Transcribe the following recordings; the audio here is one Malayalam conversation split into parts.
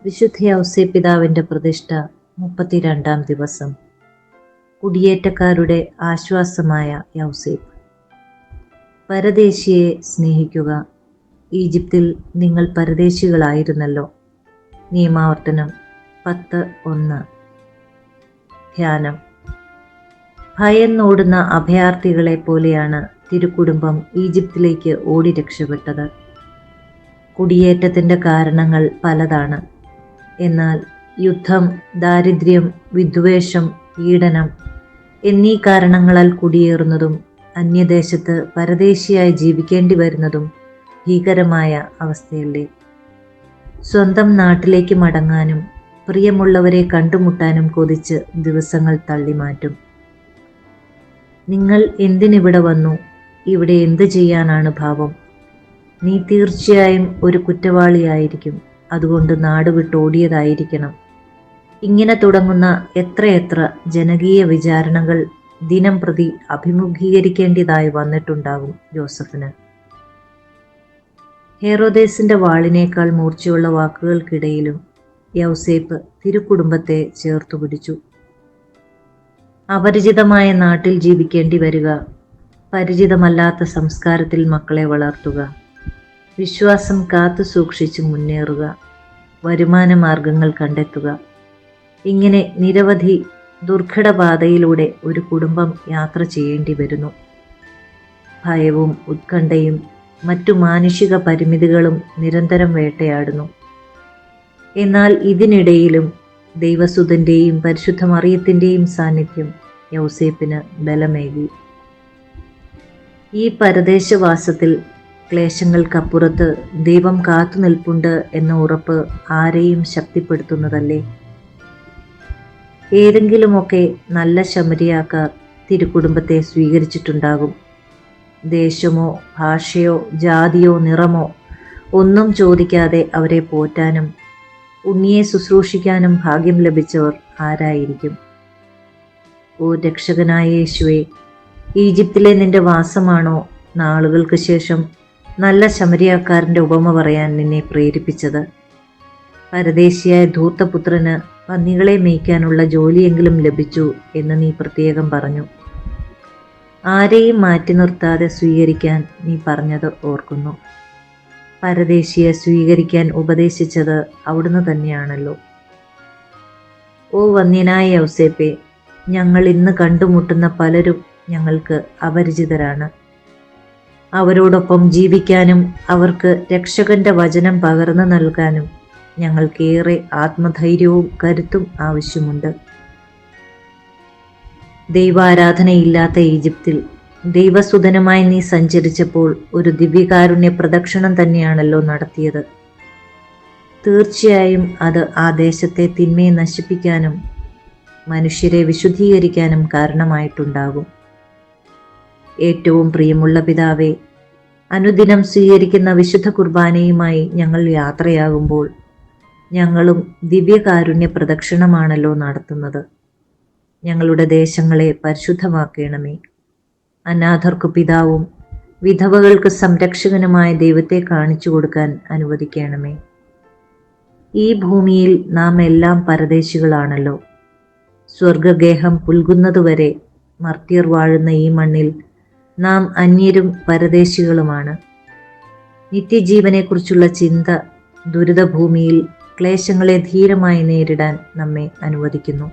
വിശുദ്ധ ഔസേപ്പിതാവിന്റെ പ്രതിഷ്ഠ 32-ാം ദിവസം. കുടിയേറ്റക്കാരുടെ ആശ്വാസമായ യൗസേപ്പ്. പരദേശിയെ സ്നേഹിക്കുക. ഈജിപ്തിൽ നിങ്ങൾ പരദേശികളായിരുന്നല്ലോ. നിയമാവർത്തനം 10:1. ധ്യാനം. ഭയന്നോടുന്ന അഭയാർത്ഥികളെ പോലെയാണ് തിരുക്കുടുംബം ഈജിപ്തിലേക്ക് ഓടി രക്ഷപ്പെട്ടത്. കുടിയേറ്റത്തിന്റെ കാരണങ്ങൾ പലതാണ്. എന്നാൽ യുദ്ധം, ദാരിദ്ര്യം, വിദ്വേഷം, പീഡനം എന്നീ കാരണങ്ങളാൽ കുടിയേറുന്നതും അന്യദേശത്ത് പരദേശിയായി ജീവിക്കേണ്ടി വരുന്നതും ഭീകരമായ അവസ്ഥയല്ലേ. സ്വന്തം നാട്ടിലേക്ക് മടങ്ങാനും പ്രിയമുള്ളവരെ കണ്ടുമുട്ടാനും കൊതിച്ച് ദിവസങ്ങൾ തള്ളിമാറ്റും. നിങ്ങൾ എന്തിനിവിടെ വന്നു? ഇവിടെ എന്ത് ചെയ്യാനാണ് ഭാവം? നീ തീർച്ചയായും ഒരു കുറ്റവാളിയായിരിക്കും. അതുകൊണ്ട് നാട് വിട്ടോടിയതായിരിക്കണം. ഇങ്ങനെ തുടങ്ങുന്ന എത്രയെത്ര ജനകീയ വിചാരണകൾ ദിനം പ്രതി അഭിമുഖീകരിക്കേണ്ടതായി വന്നിട്ടുണ്ടാകും ജോസഫിന്. ഹെറോദേസിന്റെ വാളിനേക്കാൾ മൂർച്ചയുള്ള വാക്കുകൾക്കിടയിലും യൗസേപ്പ് തിരുക്കുടുംബത്തെ ചേർത്തുപിടിച്ചു. അപരിചിതമായ നാട്ടിൽ ജീവിക്കേണ്ടി വരിക, പരിചിതമല്ലാത്ത സംസ്കാരത്തിൽ മക്കളെ വളർത്തുക, വിശ്വാസം കാത്തു സൂക്ഷിച്ച് മുന്നേറുക, വരുമാന മാർഗങ്ങൾ കണ്ടെത്തുക, ഇങ്ങനെ നിരവധി ദുർഘടപാതയിലൂടെ ഒരു കുടുംബം യാത്ര ചെയ്യേണ്ടി വരുന്നു. ഭയവും ഉത്കണ്ഠയും മറ്റു മാനുഷിക പരിമിതികളും നിരന്തരം വേട്ടയാടുന്നു. എന്നാൽ ഇതിനിടയിലും ദൈവസുതന്റെയും പരിശുദ്ധ മറിയത്തിന്റെയും സാന്നിധ്യം യൗസേപ്പിന് ബലമേകി. ഈ പരദേശവാസത്തിൽ ക്ലേശങ്ങൾക്കപ്പുറത്ത് ദൈവം കാത്തുനിൽപ്പുണ്ട് എന്ന ഉറപ്പ് ആരെയും ശക്തിപ്പെടുത്തുന്നതല്ലേ. ഏതെങ്കിലുമൊക്കെ നല്ല ശമരിയാക്കാർ തിരുക്കുടുംബത്തെ സ്വീകരിച്ചിട്ടുണ്ടാകും. ദേശമോ ഭാഷയോ ജാതിയോ നിറമോ ഒന്നും ചോദിക്കാതെ അവരെ പോറ്റാനും ഉണ്ണിയെ ശുശ്രൂഷിക്കാനും ഭാഗ്യം ലഭിച്ചവർ ആരായിരിക്കും? ഓ രക്ഷകനായ യേശുവേ, ഈജിപ്തിലെ നിന്റെ വാസമാണോ നാളുകൾക്ക് ശേഷം നല്ല ശമരിയാക്കാരൻ്റെ ഉപമ പറയാൻ നിന്നെ പ്രേരിപ്പിച്ചത്? പരദേശിയായ ധൂർത്തപുത്രന് പന്നികളെ മേയ്ക്കാനുള്ള ജോലിയെങ്കിലും ലഭിച്ചു എന്ന് നീ പ്രത്യേകം പറഞ്ഞു. ആരെയും മാറ്റി നിർത്താതെ സ്വീകരിക്കാൻ നീ പറഞ്ഞത് ഓർക്കുന്നു. പരദേശിയെ സ്വീകരിക്കാൻ ഉപദേശിച്ചത് അവിടുന്ന് തന്നെയാണല്ലോ. ഓ വന്യനായ യൗസേപ്പേ, ഞങ്ങൾ ഇന്ന് കണ്ടുമുട്ടുന്ന പലരും ഞങ്ങൾക്ക് അപരിചിതരാണ്. അവരോടൊപ്പം ജീവിക്കാനും അവർക്ക് രക്ഷകന്റെ വചനം പകർന്നു നൽകാനും ഞങ്ങൾക്കേറെ ആത്മധൈര്യവും കരുത്തും ആവശ്യമുണ്ട്. ദൈവാരാധനയില്ലാത്ത ഈജിപ്തിൽ ദൈവസുതനുമായി നീ സഞ്ചരിച്ചപ്പോൾ ഒരു ദിവ്യകാരുണ്യ പ്രദക്ഷിണം തന്നെയാണല്ലോ നടത്തിയത്. തീർച്ചയായും അത് ആ ദേശത്തെ തിന്മയെ നശിപ്പിക്കാനും മനുഷ്യരെ വിശുദ്ധീകരിക്കാനും കാരണമായിട്ടുണ്ടാകും. ഏറ്റവും പ്രിയമുള്ള പിതാവേ, അനുദിനം സ്വീകരിക്കുന്ന വിശുദ്ധ കുർബാനയുമായി ഞങ്ങൾ യാത്രയാകുമ്പോൾ ഞങ്ങളും ദിവ്യകാരുണ്യ പ്രദക്ഷിണമാണല്ലോ നടത്തുന്നത്. ഞങ്ങളുടെ ദേശങ്ങളെ പരിശുദ്ധമാക്കണമേ. അനാഥർക്കു പിതാവും വിധവകൾക്ക് സംരക്ഷകനുമായ ദൈവത്തെ കാണിച്ചു കൊടുക്കാൻ അനുവദിക്കണമേ. ഈ ഭൂമിയിൽ നാം എല്ലാം പരദേശികളാണല്ലോ. സ്വർഗഗേഹം പുൽകുന്നതുവരെ മർത്യർ വാഴുന്ന ഈ മണ്ണിൽ നാം അന്യരും പരദേശികളുമാണ്. നിത്യജീവനെക്കുറിച്ചുള്ള ചിന്ത ദുരിതഭൂമിയിൽ ക്ലേശങ്ങളെ ധീരമായി നേരിടാൻ നമ്മെ അനുവദിക്കുന്നു.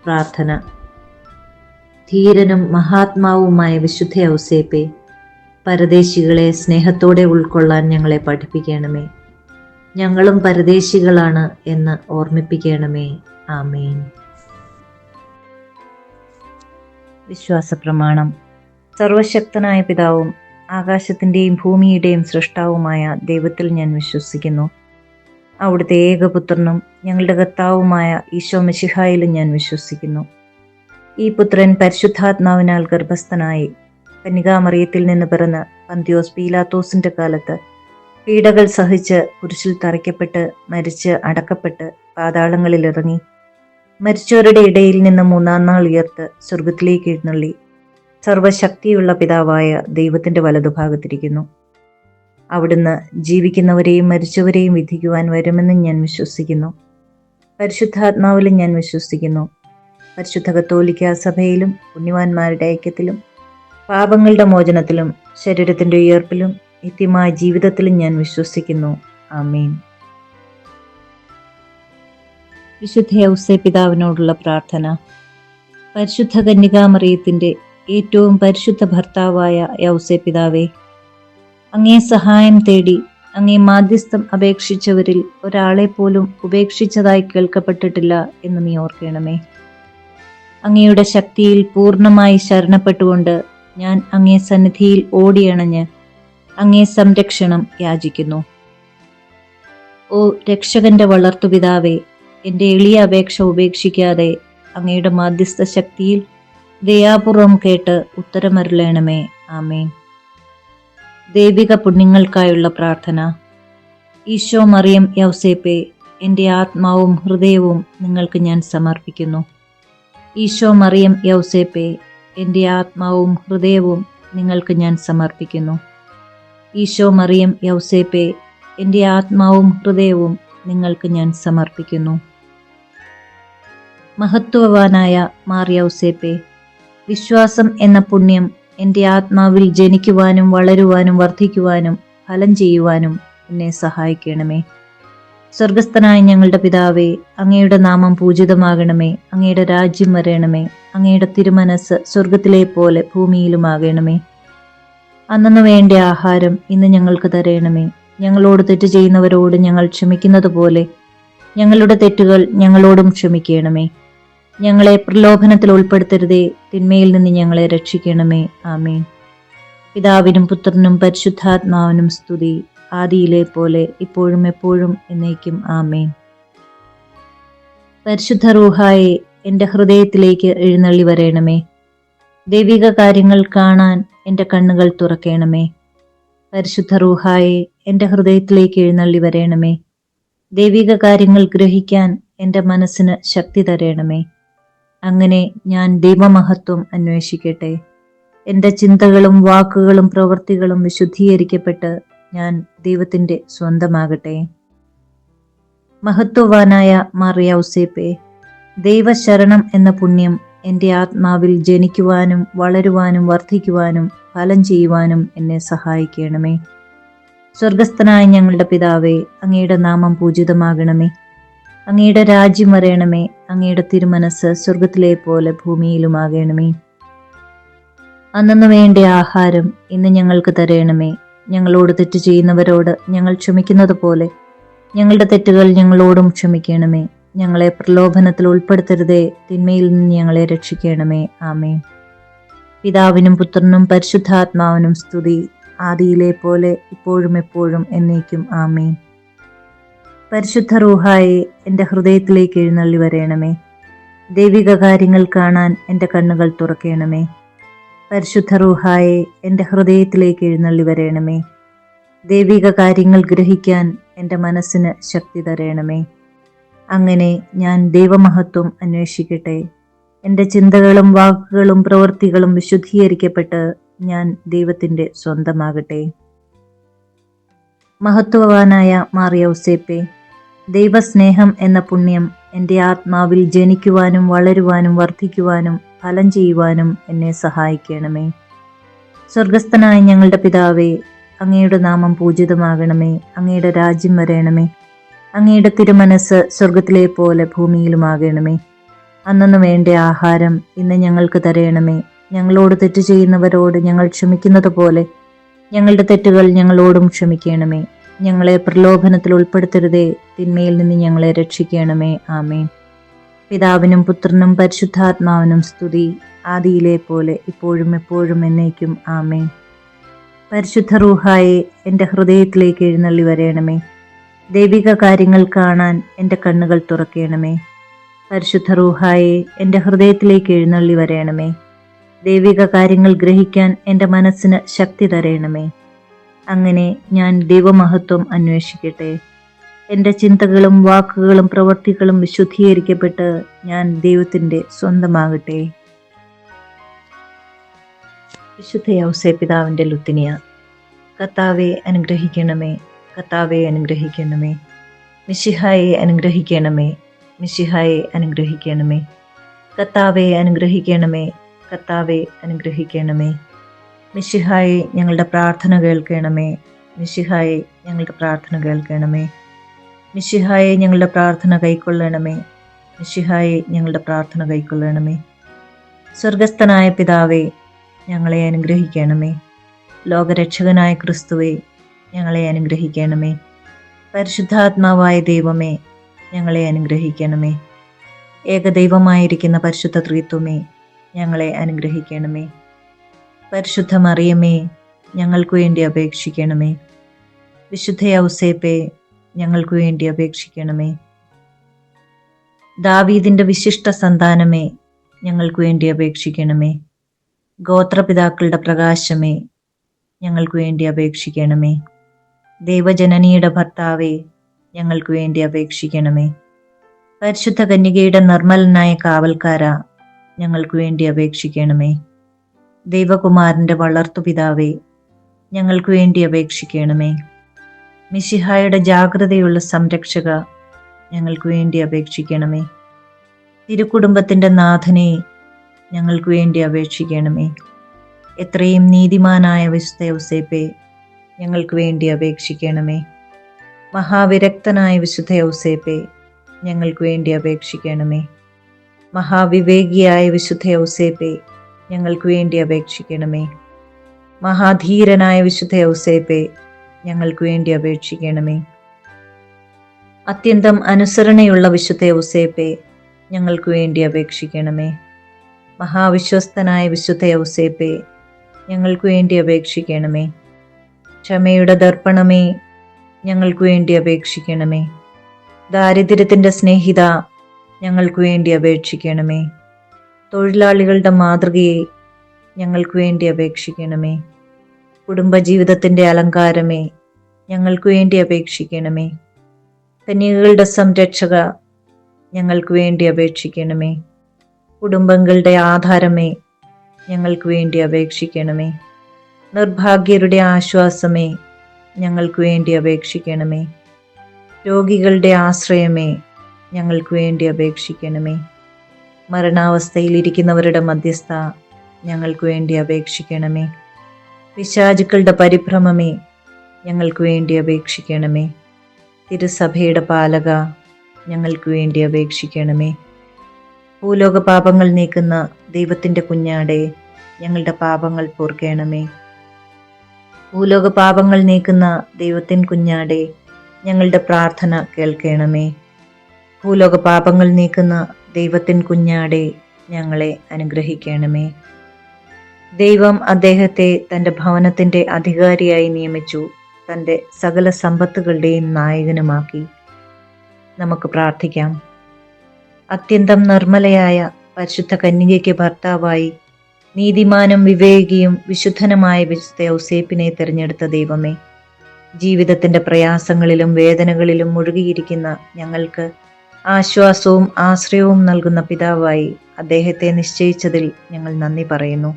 പ്രാർത്ഥന. ധീരനും മഹാത്മാവുമായ വിശുദ്ധ ഔസേപ്പേ, പരദേശികളെ സ്നേഹത്തോടെ ഉൾക്കൊള്ളാൻ ഞങ്ങളെ പഠിപ്പിക്കണമേ. ഞങ്ങളും പരദേശികളാണ് എന്ന് ഓർമ്മിപ്പിക്കണമേ. ആമേൻ. വിശ്വാസപ്രമാണം. സർവശക്തനായ പിതാവും ആകാശത്തിൻ്റെയും ഭൂമിയുടെയും സൃഷ്ടാവുമായ ദൈവത്തിൽ ഞാൻ വിശ്വസിക്കുന്നു. അവിടുത്തെ ഏകപുത്രനും ഞങ്ങളുടെ കർത്താവുമായ ഈശോ മിശിഹായിലും ഞാൻ വിശ്വസിക്കുന്നു. ഈ പുത്രൻ പരിശുദ്ധാത്മാവിനാൽ ഗർഭസ്ഥനായി കന്യകാമറിയത്തിൽ നിന്ന് പിറന്ന് പന്തിയോസ് പീലാത്തോസിന്റെ കാലത്ത് പീഡകൾ സഹിച്ച് കുരിശിൽ തറയ്ക്കപ്പെട്ട് മരിച്ച് അടക്കപ്പെട്ട് പാതാളങ്ങളിൽ ഇറങ്ങി മരിച്ചവരുടെ ഇടയിൽ നിന്ന് 3-ാം നാൾ ഉയർത്ത് സ്വർഗത്തിലേക്ക് എഴുന്നള്ളി സർവശക്തിയുള്ള പിതാവായ ദൈവത്തിന്റെ വലതുഭാഗത്തിരിക്കുന്നു. അവിടുന്ന് ജീവിക്കുന്നവരെയും മരിച്ചവരെയും വിധിക്കുവാൻ വരുമെന്നും ഞാൻ വിശ്വസിക്കുന്നു. പരിശുദ്ധാത്മാവിലും ഞാൻ വിശ്വസിക്കുന്നു. പരിശുദ്ധ കത്തോലിക്കാ സഭയിലും പുണ്യവാന്മാരുടെ ഐക്യത്തിലും പാപങ്ങളുടെ മോചനത്തിലും ശരീരത്തിന്റെ ഉയർപ്പിലും നിത്യമായ ജീവിതത്തിലും ഞാൻ വിശ്വസിക്കുന്നു. ആമേൻ. വിശുദ്ധ ഔസേപ്പിതാവിനോടുള്ള പ്രാർത്ഥന. പരിശുദ്ധ കന്യകാമറിയത്തിന്റെ ഏറ്റവും പരിശുദ്ധ ഭർത്താവായ ഔസേപ്പിതാവേ, അങ്ങേ സഹായം തേടി അങ്ങേ മാധ്യസ്ഥം അപേക്ഷിച്ചവരിൽ ഒരാളെ പോലും ഉപേക്ഷിച്ചതായി കേൾക്കപ്പെട്ടിട്ടില്ല എന്ന് നീ ഓർക്കണമേ. അങ്ങയുടെ ശക്തിയിൽ പൂർണ്ണമായി ശരണപ്പെട്ടുകൊണ്ട് ഞാൻ അങ്ങേ സന്നിധിയിൽ ഓടിയണഞ്ഞ് അങ്ങേ സംരക്ഷണം യാചിക്കുന്നു. ഓ രക്ഷകന്റെ വളർത്തുപിതാവേ, എന്റെ എളിയ അപേക്ഷ ഉപേക്ഷിക്കാതെ അങ്ങയുടെ മാധ്യസ്ഥ ശക്തിയിൽ ദയാപൂർവം കേട്ട് ഉത്തരമരുളണമേ. ആമേൻ. ദൈവിക പുണ്യങ്ങൾക്കായുള്ള പ്രാർത്ഥന. ഈശോ, മറിയം, യൗസേപ്പേ, എൻ്റെ ആത്മാവും ഹൃദയവും നിങ്ങൾക്ക് ഞാൻ സമർപ്പിക്കുന്നു. ഈശോ, മറിയം, യൗസേപ്പേ, എൻ്റെ ആത്മാവും ഹൃദയവും നിങ്ങൾക്ക് ഞാൻ സമർപ്പിക്കുന്നു. ഈശോ, മറിയം, യൗസേപ്പേ, എൻ്റെ ആത്മാവും ഹൃദയവും നിങ്ങൾക്ക് ഞാൻ സമർപ്പിക്കുന്നു. മഹത്വവാനായ മാർ യൗസേപ്പേ, വിശ്വാസം എന്ന പുണ്യം എൻ്റെ ആത്മാവിൽ ജനിക്കുവാനും വളരുവാനും വർദ്ധിക്കുവാനും ഫലം ചെയ്യുവാനും എന്നെ സഹായിക്കണമേ. സ്വർഗസ്ഥനായ ഞങ്ങളുടെ പിതാവേ, അങ്ങയുടെ നാമം പൂജിതമാകണമേ. അങ്ങയുടെ രാജ്യം വരണമേ. അങ്ങയുടെ തിരുമനസ് സ്വർഗത്തിലെ പോലെ ഭൂമിയിലുമാകണമേ. അന്നു വേണ്ട ആഹാരം ഇന്ന് ഞങ്ങൾക്ക് തരണമേ. ഞങ്ങളോട് തെറ്റ് ചെയ്യുന്നവരോട് ഞങ്ങൾ ക്ഷമിക്കുന്നത് പോലെ ഞങ്ങളുടെ തെറ്റുകൾ ഞങ്ങളോടും ക്ഷമിക്കണമേ. ഞങ്ങളെ പ്രലോഭനത്തിൽ ഉൾപ്പെടുത്തരുതേ, തിന്മയിൽ നിന്ന് ഞങ്ങളെ രക്ഷിക്കണമേ. ആമേൻ. പിതാവിനും പുത്രനും പരിശുദ്ധാത്മാവിനും സ്തുതി, ആദിയിലെ പോലെ ഇപ്പോഴും എപ്പോഴും എന്നേക്കും. ആമേൻ. പരിശുദ്ധ റൂഹായെ എൻ്റെ ഹൃദയത്തിലേക്ക് എഴുന്നള്ളി വരേണമേ. ദൈവിക കാര്യങ്ങൾ കാണാൻ എൻ്റെ കണ്ണുകൾ തുറക്കണമേ. പരിശുദ്ധ റൂഹായെ എൻ്റെ ഹൃദയത്തിലേക്ക് എഴുന്നള്ളി വരേണമേ. ദൈവിക കാര്യങ്ങൾ ഗ്രഹിക്കാൻ എൻ്റെ മനസ്സിന് ശക്തി തരേണമേ. അങ്ങനെ ഞാൻ ദൈവമഹത്വം അന്വേഷിക്കട്ടെ. എൻ്റെ ചിന്തകളും വാക്കുകളും പ്രവൃത്തികളും വിശുദ്ധീകരിക്കപ്പെട്ട് ഞാൻ ദൈവത്തിൻ്റെ സ്വന്തമാകട്ടെ. മഹത്വവാനായ മാർ യൗസേപ്പേ, ദൈവശരണം എന്ന പുണ്യം എൻ്റെ ആത്മാവിൽ ജനിക്കുവാനും വളരുവാനും വർദ്ധിക്കുവാനും ഫലം ചെയ്യുവാനും എന്നെ സഹായിക്കണമേ. സ്വർഗസ്ഥനായ ഞങ്ങളുടെ പിതാവേ, അങ്ങയുടെ നാമം പൂജിതമാകണമേ. അങ്ങയുടെ രാജ്യം വരയണമേ. അങ്ങയുടെ തിരുമനസ് സ്വർഗത്തിലെ പോലെ ഭൂമിയിലുമാകണമേ. അന്നു വേണ്ട ആഹാരം ഇന്ന് ഞങ്ങൾക്ക് തരയണമേ. ഞങ്ങളോട് തെറ്റ് ചെയ്യുന്നവരോട് ഞങ്ങൾ ക്ഷമിക്കുന്നത് പോലെ ഞങ്ങളുടെ തെറ്റുകൾ ഞങ്ങളോടും ക്ഷമിക്കണമേ. ഞങ്ങളെ പ്രലോഭനത്തിൽ ഉൾപ്പെടുത്തരുതേ, തിന്മയിൽ നിന്ന് ഞങ്ങളെ രക്ഷിക്കണമേ. ആമേൻ. പിതാവിനും പുത്രനും പരിശുദ്ധാത്മാവിനും സ്തുതി, ആദിയിലെ പോലെ ഇപ്പോഴും എപ്പോഴും എന്നേക്കും. ആമേൻ. പരിശുദ്ധ റൂഹായെ എൻ്റെ ഹൃദയത്തിലേക്ക് എഴുന്നള്ളി വരയണമേ. ദൈവിക കാര്യങ്ങൾ കാണാൻ എൻ്റെ കണ്ണുകൾ തുറക്കണമേ. പരിശുദ്ധ റൂഹായെ എൻ്റെ ഹൃദയത്തിലേക്ക് എഴുന്നള്ളി വരയണമേ. ദൈവിക കാര്യങ്ങൾ ഗ്രഹിക്കാൻ എൻ്റെ മനസ്സിന് ശക്തി തരയണമേ. അങ്ങനെ ഞാൻ ദൈവമഹത്വം അന്വേഷിക്കട്ടെ. എൻ്റെ ചിന്തകളും വാക്കുകളും പ്രവൃത്തികളും വിശുദ്ധീകരിക്കപ്പെട്ട് ഞാൻ ദൈവത്തിൻ്റെ സ്വന്തമാകട്ടെ. മഹത്വവാനായ മാർ യൗസേപ്പേ, ദൈവസ്നേഹം എന്ന പുണ്യം എൻ്റെ ആത്മാവിൽ ജനിക്കുവാനും വളരുവാനും വർദ്ധിക്കുവാനും ഫലം ചെയ്യുവാനും എന്നെ സഹായിക്കണമേ. സ്വർഗസ്ഥനായ ഞങ്ങളുടെ പിതാവേ, അങ്ങയുടെ നാമം പൂജിതമാകണമേ. അങ്ങയുടെ രാജ്യം വരയണമേ. അങ്ങയുടെ തിരുമനസ് സ്വർഗത്തിലെ പോലെ ഭൂമിയിലുമാകണമേ. അന്നു വേണ്ട ആഹാരം ഇന്ന് ഞങ്ങൾക്ക് തരയണമേ. ഞങ്ങളോട് തെറ്റ് ചെയ്യുന്നവരോട് ഞങ്ങൾ ക്ഷമിക്കുന്നത് പോലെ ഞങ്ങളുടെ തെറ്റുകൾ ഞങ്ങളോടും ക്ഷമിക്കണമേ. ഞങ്ങളെ പ്രലോഭനത്തിൽ ഉൾപ്പെടുത്തരുതേ, തിന്മയിൽ നിന്ന് ഞങ്ങളെ രക്ഷിക്കണമേ. ആമേൻ. പിതാവിനും പുത്രനും പരിശുദ്ധാത്മാവിനും സ്തുതി, ആദിയിലെ പോലെ ഇപ്പോഴും എപ്പോഴും എന്നേക്കും. ആമേൻ. പരിശുദ്ധ റൂഹായെ എൻ്റെ ഹൃദയത്തിലേക്ക് എഴുന്നള്ളി വരയണമേ. ദൈവിക കാര്യങ്ങൾ കാണാൻ എൻ്റെ കണ്ണുകൾ തുറക്കണമേ. പരിശുദ്ധ റൂഹായെ എൻ്റെ ഹൃദയത്തിലേക്ക് എഴുന്നള്ളി വരയണമേ. ദൈവിക കാര്യങ്ങൾ ഗ്രഹിക്കാൻ എൻ്റെ മനസ്സിന് ശക്തി തരയണമേ. അങ്ങനെ ഞാൻ ദൈവമഹത്വം അന്വേഷിക്കട്ടെ. എൻ്റെ ചിന്തകളും വാക്കുകളും പ്രവൃത്തികളും വിശുദ്ധീകരിക്കപ്പെട്ട് ഞാൻ ദൈവത്തിൻ്റെ സ്വന്തമാകട്ടെ. വിശുദ്ധ യൗസേപ്പിതാവിൻ്റെ ലുത്തിനിയ. കർത്താവെ അനുഗ്രഹിക്കണമേ. കർത്താവെ അനുഗ്രഹിക്കണമേ. മിശിഹായെ അനുഗ്രഹിക്കണമേ. മിശിഹായെ അനുഗ്രഹിക്കണമേ. കർത്താവെ അനുഗ്രഹിക്കണമേ. കർത്താവെ അനുഗ്രഹിക്കണമേ. മിശിഹായെ ഞങ്ങളുടെ പ്രാർത്ഥന കേൾക്കണമേ. മിശിഹായെ ഞങ്ങളുടെ പ്രാർത്ഥന കേൾക്കണമേ. മിശിഹായെ ഞങ്ങളുടെ പ്രാർത്ഥന കൈക്കൊള്ളണമേ. മിശിഹായെ ഞങ്ങളുടെ പ്രാർത്ഥന കൈക്കൊള്ളണമേ. സ്വർഗസ്ഥനായ പിതാവേ, ഞങ്ങളെ അനുഗ്രഹിക്കണമേ. ലോകരക്ഷകനായ ക്രിസ്തുവേ, ഞങ്ങളെ അനുഗ്രഹിക്കണമേ. പരിശുദ്ധാത്മാവായ ദൈവമേ, ഞങ്ങളെ അനുഗ്രഹിക്കണമേ. ഏകദൈവമായിരിക്കുന്ന പരിശുദ്ധ ത്രിത്വമേ, ഞങ്ങളെ അനുഗ്രഹിക്കണമേ. പരിശുദ്ധ മറിയമേ, ഞങ്ങൾക്ക് വേണ്ടി അപേക്ഷിക്കണമേ. വിശുദ്ധ ഔസേപ്പേ, ഞങ്ങൾക്ക് വേണ്ടി അപേക്ഷിക്കണമേ. ദാവീദിന്റെ വിശിഷ്ട സന്താനമേ, ഞങ്ങൾക്ക് വേണ്ടി അപേക്ഷിക്കണമേ. ഗോത്രപിതാക്കളുടെ പ്രകാശമേ, ഞങ്ങൾക്ക് വേണ്ടി അപേക്ഷിക്കണമേ. ദൈവജനനിയുടെ ഭർത്താവേ, ഞങ്ങൾക്ക് വേണ്ടി അപേക്ഷിക്കണമേ. പരിശുദ്ധ കന്യകയുടെ നിർമ്മലനായ കാവൽക്കാര, ഞങ്ങൾക്ക് വേണ്ടി അപേക്ഷിക്കണമേ. ദൈവകുമാരന്റെ വളർത്തുപിതാവേ, ഞങ്ങൾക്ക് വേണ്ടി അപേക്ഷിക്കണമേ. മിശിഹായുടെ ജാഗ്രതയുള്ള സംരക്ഷക, ഞങ്ങൾക്ക് വേണ്ടി അപേക്ഷിക്കണമേ. തിരുക്കുടുംബത്തിന്റെ നാഥനെ, ഞങ്ങൾക്ക് വേണ്ടി അപേക്ഷിക്കണമേ. എത്രയും നീതിമാനായ വിശുദ്ധ ഔസേപ്പേ, ഞങ്ങൾക്ക് വേണ്ടി അപേക്ഷിക്കണമേ. മഹാവിരക്തനായ വിശുദ്ധ ഔസേപ്പേ, ഞങ്ങൾക്ക് വേണ്ടി അപേക്ഷിക്കണമേ. മഹാവിവേകിയായ വിശുദ്ധ ഔസേപ്പേ, ഞങ്ങൾക്ക് വേണ്ടി അപേക്ഷിക്കണമേ. മഹാധീരനായ വിശുദ്ധ ഔസേപ്പേ, ഞങ്ങൾക്ക് വേണ്ടി അപേക്ഷിക്കണമേ. അത്യന്തം അനുസരണയുള്ള വിശുദ്ധ ഔസേപ്പേ, ഞങ്ങൾക്ക് വേണ്ടി അപേക്ഷിക്കണമേ. മഹാവിശ്വസ്തനായ വിശുദ്ധ ഔസേപ്പേ, ഞങ്ങൾക്ക് വേണ്ടി അപേക്ഷിക്കണമേ. ക്ഷമയുടെ ദർപ്പണമേ, ഞങ്ങൾക്ക് വേണ്ടി അപേക്ഷിക്കണമേ. ദാരിദ്ര്യത്തിന്റെ സ്നേഹിത, ഞങ്ങൾക്ക് വേണ്ടി അപേക്ഷിക്കണമേ. തൊഴിലാളികളുടെ മാതൃകയെ, ഞങ്ങൾക്ക് വേണ്ടി അപേക്ഷിക്കണമേ. കുടുംബജീവിതത്തിന്റെ അലങ്കാരമേ, ഞങ്ങൾക്ക് വേണ്ടി അപേക്ഷിക്കണമേ. കന്യകകളുടെ സംരക്ഷക, ഞങ്ങൾക്ക് വേണ്ടി അപേക്ഷിക്കണമേ. കുടുംബങ്ങളുടെ ആധാരമേ, ഞങ്ങൾക്ക് വേണ്ടി അപേക്ഷിക്കണമേ. നിർഭാഗ്യരുടെ ആശ്വാസമേ, ഞങ്ങൾക്ക് വേണ്ടി അപേക്ഷിക്കണമേ. രോഗികളുടെ ആശ്രയമേ, ഞങ്ങൾക്ക് വേണ്ടി അപേക്ഷിക്കണമേ. മരണാവസ്ഥയിലിരിക്കുന്നവരുടെ മധ്യസ്ഥ, ഞങ്ങൾക്ക് വേണ്ടി അപേക്ഷിക്കണമേ. പിശാചുക്കളുടെ പരിഭ്രമമേ, ഞങ്ങൾക്ക് വേണ്ടി അപേക്ഷിക്കണമേ. തിരുസഭയുടെ പാലക, ഞങ്ങൾക്ക് വേണ്ടി അപേക്ഷിക്കണമേ. ഭൂലോക പാപങ്ങൾ നീക്കുന്ന ദൈവത്തിൻ്റെ കുഞ്ഞാടെ, ഞങ്ങളുടെ പാപങ്ങൾ പൊറുക്കണമേ. ഭൂലോക പാപങ്ങൾ നീക്കുന്ന ദൈവത്തിൻ കുഞ്ഞാടെ, ഞങ്ങളുടെ പ്രാർത്ഥന കേൾക്കണമേ. ഭൂലോക പാപങ്ങൾ നീക്കുന്ന ദൈവത്തിൻ കുഞ്ഞാടെ, ഞങ്ങളെ അനുഗ്രഹിക്കണമേ. ദൈവം അദ്ദേഹത്തെ തൻ്റെ ഭവനത്തിൻ്റെ അധികാരിയായി നിയമിച്ചു, തൻ്റെ സകല സമ്പത്തുകളുടെയും നായകനുമാക്കി. നമുക്ക് പ്രാർത്ഥിക്കാം. അത്യന്തം നിർമ്മലയായ പരിശുദ്ധ കന്യകയ്ക്ക് ഭർത്താവായി നീതിമാനും വിവേകിയും വിശുദ്ധനുമായ വിശുദ്ധ ഔസേപ്പിനെ തിരഞ്ഞെടുത്ത ദൈവമേ, ജീവിതത്തിൻ്റെ പ്രയാസങ്ങളിലും വേദനകളിലും മുഴുകിയിരിക്കുന്ന ഞങ്ങൾക്ക് ആശ്വാസവും ആശ്രയവും നൽകുന്ന പിതാവായി അദ്ദേഹത്തെ നിശ്ചയിച്ചതിൽ ഞങ്ങൾ നന്ദി പറയുന്നു.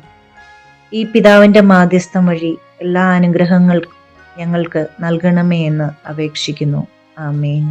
ഈ പിതാവിൻ്റെ മാധ്യസ്ഥം വഴി എല്ലാ അനുഗ്രഹങ്ങളും ഞങ്ങൾക്ക് നൽകണമേ എന്ന് അപേക്ഷിക്കുന്നു. ആമേൻ.